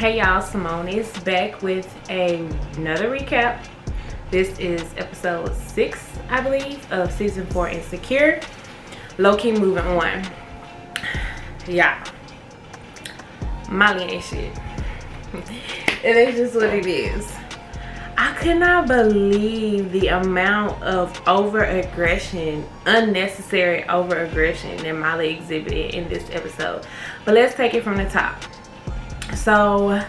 Hey y'all, Simone is back with another recap. This is episode 6, I believe, of season 4 Insecure. Lowkey moving on. Yeah, Molly ain't shit. It is just what it is. I could not believe the amount of over-aggression, unnecessary over-aggression that Molly exhibited in this episode. But let's take it from the top. So,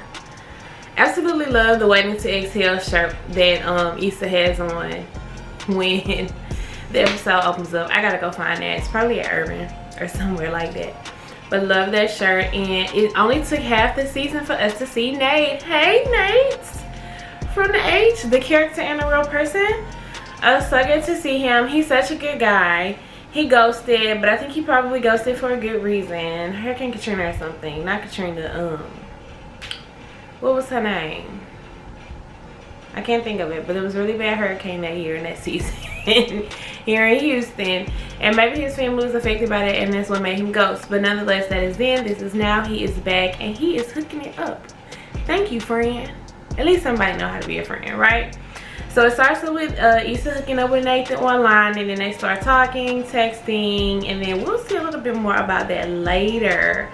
absolutely love the Waiting to Exhale shirt that Issa has on when the episode opens up. I gotta go find that. It's probably at Urban or somewhere like that. But love that shirt. And it only took half the season for us to see Nate. Hey, Nate! From the H, the character and the real person. So good to see him. He's such a good guy. He ghosted, but I think he probably ghosted for a good reason. Hurricane Katrina or something. Not Katrina, what was her name? I can't think of it, but it was a really bad hurricane that year in that season here in Houston. And maybe his family was affected by that and that's what made him ghost. But nonetheless, that is then, this is now, he is back and he is hooking it up. Thank you, friend. At least somebody know how to be a friend, right? So it starts with Issa hooking up with Nathan online, and then they start talking, texting, and then we'll see a little bit more about that later.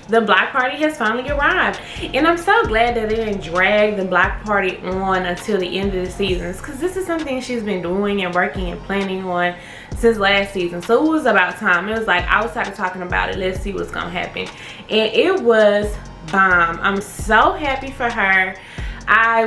The block party has finally arrived, and I'm so glad that they didn't drag the block party on until the end of the seasons, because this is something she's been doing and working and planning on since last season. So it was about time. It was like, outside of talking about it, let's see what's gonna happen. And it was bomb. I'm so happy for her. I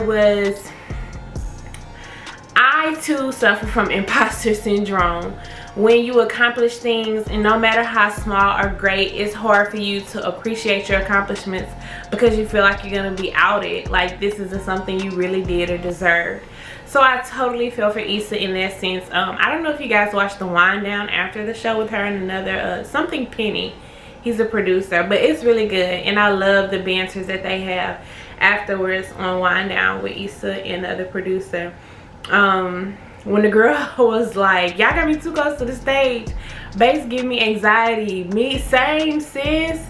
too suffer from imposter syndrome. When you accomplish things, and no matter how small or great, it's hard for you to appreciate your accomplishments because you feel like you're gonna be outed, like this isn't something you really did or deserved. So I totally feel for Issa in that sense. I don't know if you guys watched the wind down after the show with her and another something Penny. He's a producer, but it's really good, and I love the banters that they have afterwards on wind down with Issa and the other producer. When the girl was like, y'all got me too close to the stage, bass give me anxiety. Me, same sis.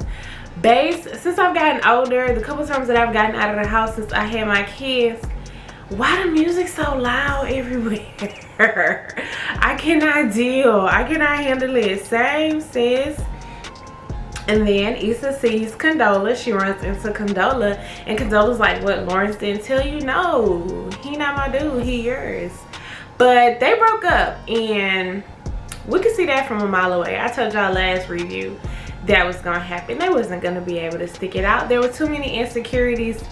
Bass, since I've gotten older, the couple times that I've gotten out of the house since I had my kids, why the music so loud everywhere? I cannot deal. I cannot handle it. Same sis. And then Issa sees Condola. She runs into Condola, and Condola's like, what, Lawrence didn't tell you? No, he not my dude, he yours. But they broke up, and we could see that from a mile away. I told y'all last review that was gonna happen. They wasn't gonna be able to stick it out. There were too many insecurities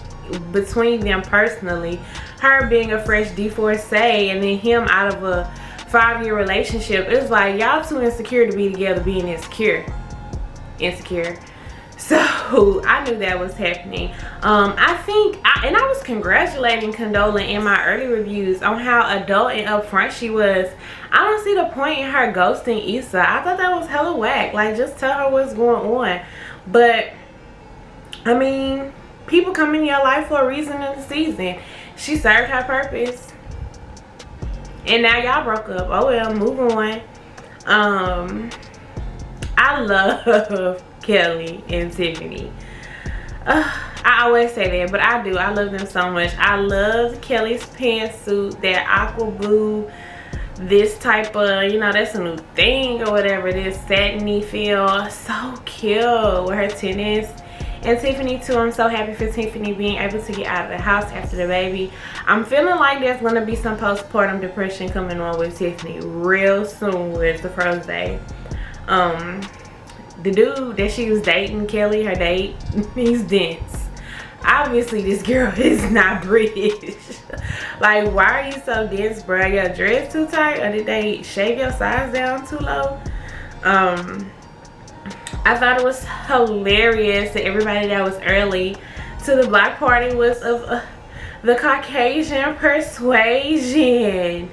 between them personally. Her being a fresh divorcee, and then him out of a 5-year relationship. It was like, y'all too insecure to be together being insecure. So I knew that was happening. I was congratulating Condola in my early reviews on how adult and upfront she was. I don't see the point in her ghosting Issa. I thought that was hella whack. Like, just tell her what's going on. But I mean, people come in your life for a reason in the season. She served her purpose, and now y'all broke up. Oh well, move on. I love Kelly and Tiffany. I always say that, but I do. I love them so much. I love Kelly's pantsuit, that aqua blue, this type of, you know, that's a new thing or whatever, this satiny feel. So cute with her tennis. And Tiffany too. I'm so happy for Tiffany being able to get out of the house after the baby. I'm feeling like there's going to be some postpartum depression coming on with Tiffany real soon with the first day. The dude that she was dating, Kelly, her date, he's dense. Obviously this girl is not British. Like, why are you so dense, bro? Your dress too tight, or did they shave your size down too low? I thought it was hilarious that everybody that was early to the block party was of the Caucasian persuasion.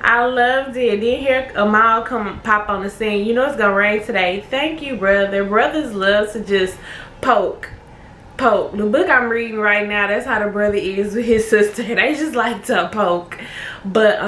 I loved it. Then here Amal come pop on the scene. You know it's gonna rain today. Thank you, brother. Brothers love to just poke poke. The book I'm reading right now, that's how the brother is with his sister. They just like to poke. But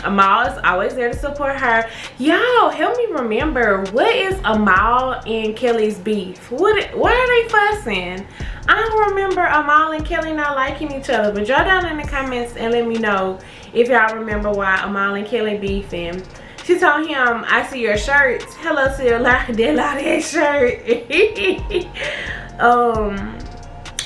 Amal is always there to support her. Y'all, help me remember, what is Amal and Kelly's beef? Why are they fussing? I don't remember Amal and Kelly not liking each other, but y'all down in the comments and let me know if y'all remember why Amal and Kelly beefing. She told him, I see your shirts. Hello to your that shirt.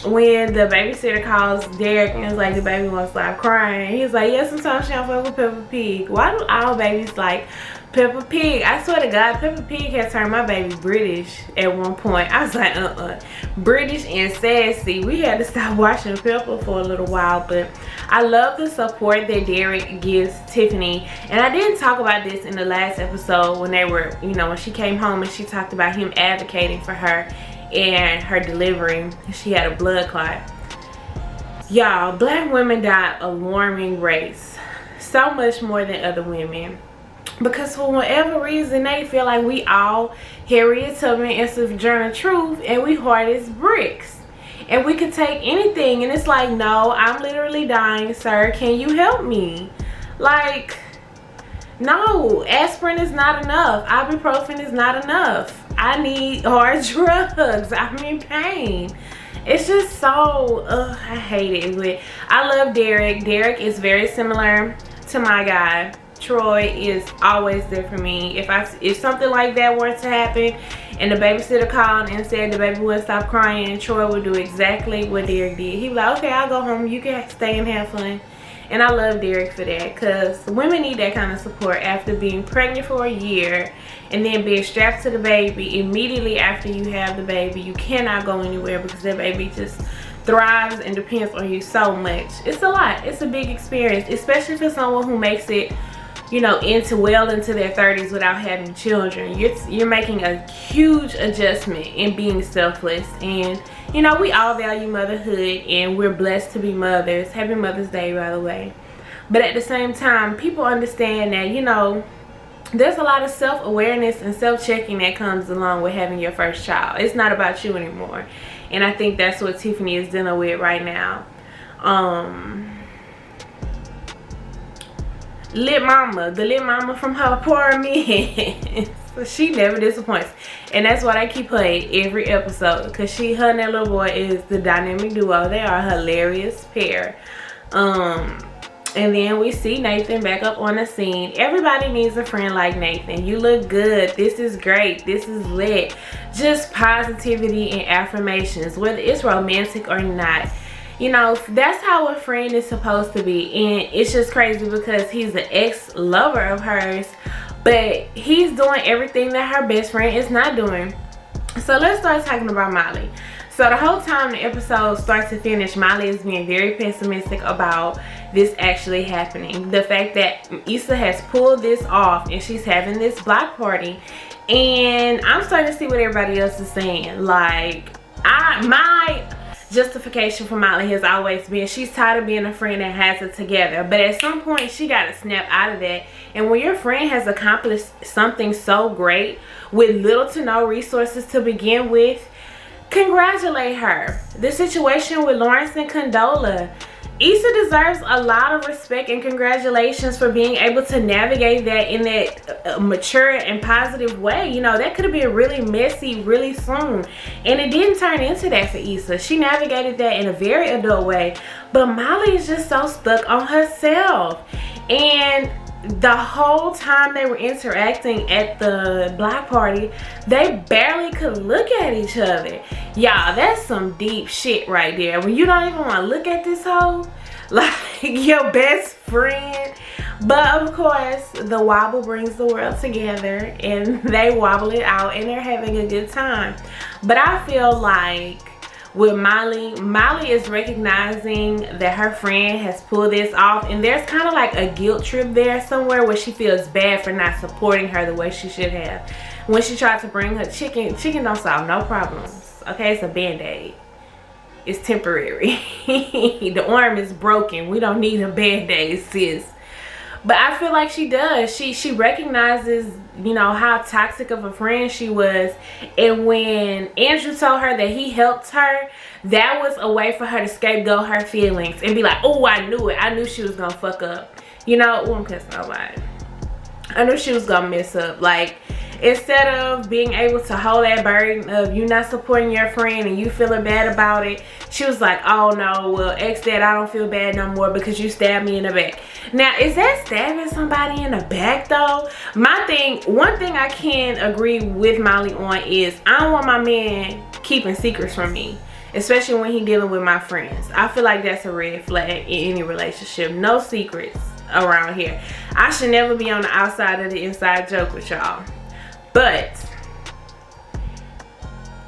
When the babysitter calls Derek and is like, the baby won't stop crying. He's like, yeah, sometimes she don't fuck with Peppa Pig. Why do all babies like Peppa Pig? I swear to God, Peppa Pig has turned my baby British at one point. I was like, British and sassy. We had to stop watching Peppa for a little while, but I love the support that Derek gives Tiffany. And I didn't talk about this in the last episode when they were, you know, when she came home and she talked about him advocating for her and her delivery. She had a blood clot. Y'all, black women die alarming rates, so much more than other women, because for whatever reason they feel like we all Harriet Tubman and Sojourner Truth, and we hard as bricks and we could take anything. And it's like, no, I'm literally dying, sir, can you help me? Like, no, aspirin is not enough, ibuprofen is not enough, I need hard drugs, I'm in pain. It's just so, I hate it. But I love Derek. Derek is very similar to my guy. Troy is always there for me. If something like that were to happen and the babysitter called and said the baby would stop crying, Troy would do exactly what Derek did. He'd be like, okay, I'll go home, you can stay and have fun. And I love Derek for that, because women need that kind of support after being pregnant for a year and then being strapped to the baby immediately after you have the baby. You cannot go anywhere because that baby just thrives and depends on you so much. It's a lot. It's a big experience, especially for someone who makes it, you know, well into their 30s without having children. You're making a huge adjustment in being selfless. And you know, we all value motherhood and we're blessed to be mothers. Happy Mother's Day, by the way. But at the same time, people understand that, you know, there's a lot of self-awareness and self-checking that comes along with having your first child. It's not about you anymore. And I think that's what Tiffany is dealing with right now. The lit mama from her apartment. She never disappoints, and that's why I keep playing every episode, because her and that little boy is the dynamic duo. They are a hilarious pair. And then we see Nathan back up on the scene. Everybody needs a friend like Nathan. You look good, this is great, this is lit. Just positivity and affirmations, whether it's romantic or not. You know, that's how a friend is supposed to be. And it's just crazy because he's an ex-lover of hers, but he's doing everything that her best friend is not doing. So let's start talking about Molly. So the whole time the episode starts to finish, Molly is being very pessimistic about this actually happening. The fact that Issa has pulled this off and she's having this block party. And I'm starting to see what everybody else is saying. Like, my justification for Molly has always been she's tired of being a friend that has it together, but at some point she got to snap out of that. And when your friend has accomplished something so great with little to no resources to begin with, congratulate her. The situation with Lawrence and Condola, Issa deserves a lot of respect and congratulations for being able to navigate that in that mature and positive way. You know, that could have been really messy really soon, and it didn't turn into that for Issa. She navigated that in a very adult way, but Molly is just so stuck on herself. And the whole time they were interacting at the block party, they barely could look at each other. Y'all, that's some deep shit right there. When you don't even want to look at this hoe, like your best friend. But of course, the wobble brings the world together, and they wobble it out and they're having a good time. But I feel like with Molly is recognizing that her friend has pulled this off, and there's kind of like a guilt trip there somewhere where she feels bad for not supporting her the way she should have. When she tried to bring her chicken don't solve no problems. Okay, it's a band-aid. It's temporary. The arm is broken. We don't need a band-aid, sis. But I feel like she does. She recognizes, you know, how toxic of a friend she was. And when Andrew told her that he helped her, that was a way for her to scapegoat her feelings and be like, oh, I knew it. I knew she was gonna fuck up. You know, I'm cussing nobody. I knew she was gonna mess up. Like, instead of being able to hold that burden of you not supporting your friend and you feeling bad about it, she was like, oh no, well, X that, I don't feel bad no more because you stabbed me in the back. Now, is that stabbing somebody in the back though? One thing I can agree with Molly on is I don't want my man keeping secrets from me, especially when he dealing with my friends. I feel like that's a red flag in any relationship. No secrets around here. I should never be on the outside of the inside joke with y'all. But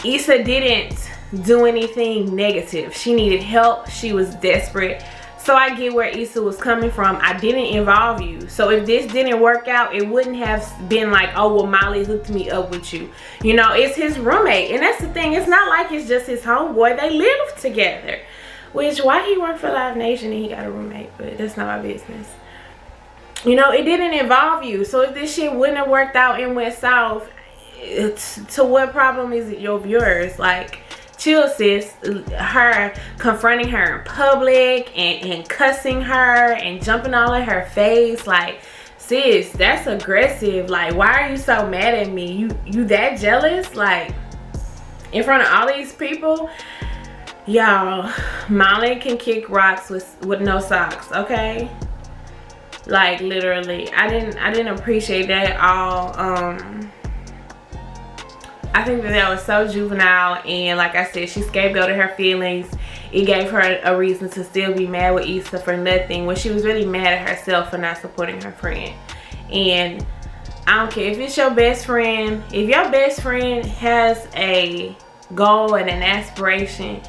Issa didn't do anything negative. She needed help. She was desperate. So I get where Issa was coming from. I didn't involve you. So if this didn't work out, it wouldn't have been like, oh, well, Molly hooked me up with you. You know, it's his roommate. And that's the thing. It's not like it's just his homeboy. They live together. Which, why he worked for Live Nation and he got a roommate? But that's not my business. You know, it didn't involve you. So if this shit wouldn't have worked out and went south, to what problem is it of yours? Like, chill, sis. Her confronting her in public and cussing her and jumping all in her face, like, sis, that's aggressive. Like, why are you so mad at me? You that jealous? Like, in front of all these people? Y'all, Molly can kick rocks with no socks, okay? Like, literally, I didn't appreciate that at all. I think that was so juvenile, and like I said, she scapegoated her feelings. It gave her a reason to still be mad with Issa for nothing, when she was really mad at herself for not supporting her friend. And I don't care if it's your best friend. If your best friend has a goal and an aspiration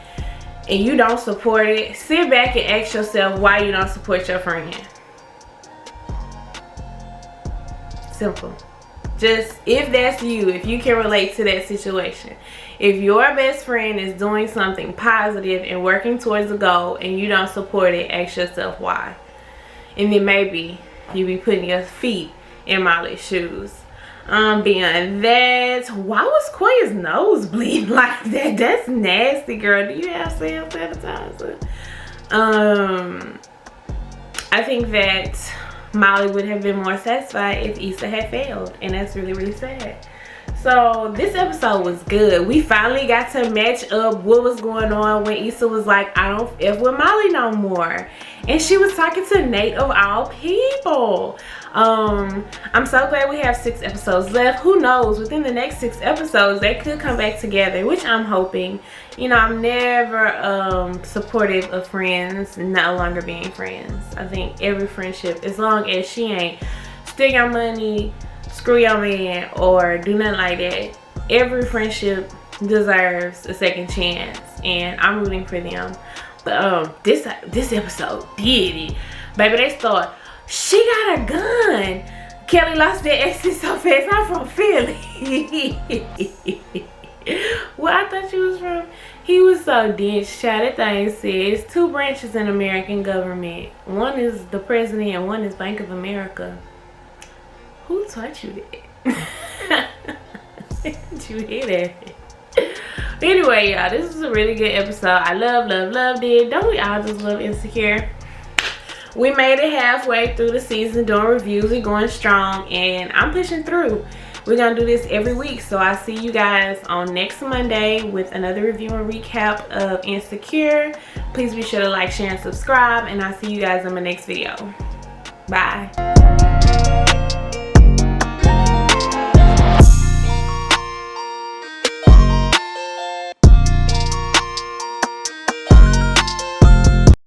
and you don't support it, sit back and ask yourself why you don't support your friend. Simple. Just, if that's you, if you can relate to that situation, if your best friend is doing something positive and working towards a goal and you don't support it, ask yourself why. And then maybe you be putting your feet in Molly's shoes. Beyond that, why was Koya's nose bleeding like that? That's nasty, girl. Do you have hand sanitizer? I think that Molly would have been more satisfied if Issa had failed, and that's really, really sad. So this episode was good. We finally got to match up what was going on when Issa was like, I don't F with Molly no more, and she was talking to Nate of all people. I'm so glad we have 6 episodes left. Who knows, within the next 6 episodes they could come back together, which I'm hoping. You know, I'm never supportive of friends no longer being friends. I think every friendship, as long as she ain't steal your money, screw your man, or do nothing like that, every friendship deserves a second chance, and I'm rooting for them. But this episode did it. Baby, they thought she got a gun. Kelly lost that accent so fast. I'm from Philly. Well, I thought she was from. He was so dense, child. That thing says 2 branches in American government. One is the president and one is Bank of America. Who taught you that? Did you hear that? Anyway, y'all, this is a really good episode. I loved it. Don't we all just love Insecure? We made it halfway through the season doing reviews. We're going strong, and I'm pushing through. We're gonna do this every week, so I'll see you guys on next Monday with another review and recap of Insecure. Please be sure to like, share, and subscribe, and I'll see you guys in my next video. Bye.